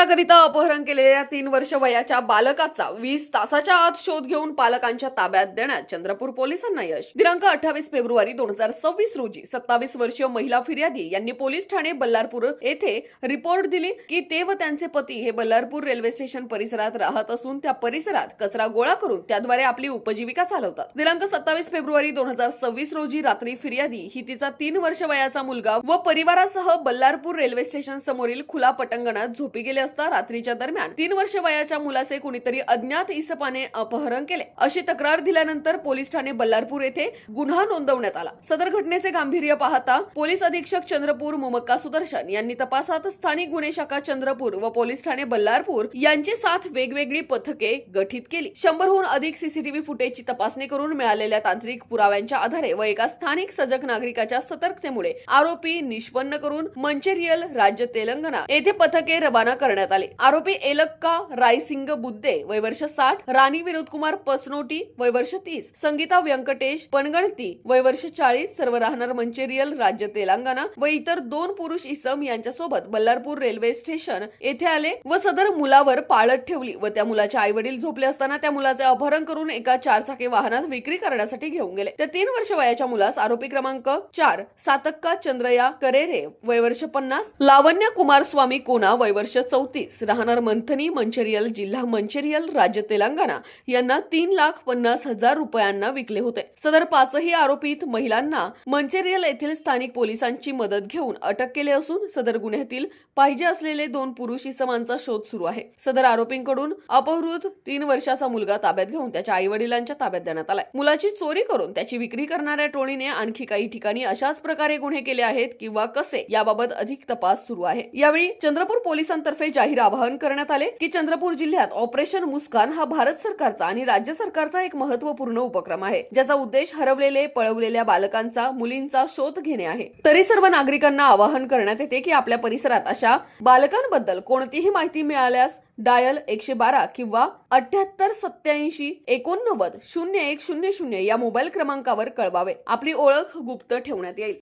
उपचाराकरिता अपहरण केलेल्या 3 वर्ष वयाच्या बालकाचा 20 तासाच्या आत शोध घेऊन पालकांच्या ताब्यात देण्यात चंद्रपूर पोलिसांना यश. दिनांक 28 फेब्रुवारी 2026 रोजी 27 वर्षीय महिला फिर्यादी यांनी पोलीस ठाणे बल्लारपूर येथे रिपोर्ट दिली की ते व त्यांचे पती हे बल्लारपूर रेल्वे स्टेशन परिसरात राहत असून त्या परिसरात कचरा गोळा करून त्याद्वारे आपली उपजीविका चालवतात. दिनांक 27 फेब्रुवारी 2026 रोजी रात्री फिर्यादी ही तिचा 3 वर्ष वयाचा मुलगा व परिवारासह बल्लारपूर रेल्वे स्टेशन समोरील खुला पटांगणात झोपी गेले असता रात्रीच्या दरम्यान 3 वर्ष वयाच्या मुलाचे कुणीतरी अज्ञात इसपाने अपहरण केले अशी तक्रार दिल्यानंतर पोलीस ठाणे बल्लारपूर येथे गुन्हा नोंदवण्यात आला. सदर घटनेचे गांभीर्य पाहता पोलीस अधीक्षक चंद्रपूर मुमक्का सुदर्शन यांनी तपासात स्थानिक गुन्हे शाखा चंद्रपूर व पोलीस ठाणे बल्लारपूर यांची 7 वेगवेगळी पथके गठीत केली. 100हून अधिक सीसीटीव्ही फुटेजची तपासणी करून मिळालेल्या तांत्रिक पुराव्यांच्या आधारे व एका स्थानिक सजग नागरिकाच्या सतर्कतेमुळे आरोपी निष्पन्न करून मंचेरियल राज्य तेलंगणा येथे पथके रवाना करण्यात आले. आरोपी एलक्का रायसिंग बुद्दे वय वर्ष 60, राणी विनोद कुमार पसनोटी वय वर्ष 30, संगीता व्यंकटेश पनगणती वय वर्ष 40 सर्व राहणार मंचेरियल राज्य तेलंगणा व इतर 2 पुरुष इसम यांच्या सोबत बल्लारपूर रेल्वे स्टेशन येथे आले व सदर मुलावर पाळत ठेवली व त्या मुलाचे आई वडील झोपले असताना त्या मुलाचे अपहरण करून एका 4-चाकी वाहनात विक्री करण्यासाठी घेऊन गेले. त्या 3 वर्ष वयाच्या मुलास आरोपी क्रमांक 4 सातक्का चंद्रया करेरे वय वर्ष 50, लावण्य कुमार स्वामी कोना वय वर्ष 34 राहणार मंथनी मंचेरियल जिल्हा मंचेरियल राज्य तेलंगणा यांना 3,50,000 रुपयांना विकले होते. सदर 5ही आरोपीत महिलांना मंचेरियल येथील स्थानिक पोलिसांची मदत घेऊन अटक केले असून सदर गुन्ह्यातील पाहिजे असलेले 2 पुरुष इसमांचा शोध सुरू आहे. सदर आरोपींकडून अपहृत 3 वर्षाचा मुलगा ताब्यात घेऊन त्याच्या आई वडिलांच्या ताब्यात देण्यात आलाय. मुलाची चोरी करून त्याची विक्री करणाऱ्या टोळीने आणखी काही ठिकाणी अशाच प्रकारे गुन्हे केले आहेत किंवा कसे याबाबत अधिक तपास सुरू आहे. यावेळी चंद्रपूर पोलिसांतर्फे जाहीर आवाहन करण्यात आले की चंद्रपूर जिल्ह्यात ऑपरेशन मुस्कान हा भारत सरकारचा आणि राज्य सरकारचा एक महत्त्वपूर्ण उपक्रम आहे ज्याचा उद्देश हरवलेले पळवलेल्या बालकांचा मुलींचा शोध घेणे आहे. तरी सर्व नागरिकांना आवाहन करण्यात येते की आपल्या परिसरात अशा बालकांबद्दल कोणतीही माहिती मिळाल्यास डायल 112 किंवा 7887890100 या मोबाईल क्रमांकावर कळवावे. आपली ओळख गुप्त ठेवण्यात येईल.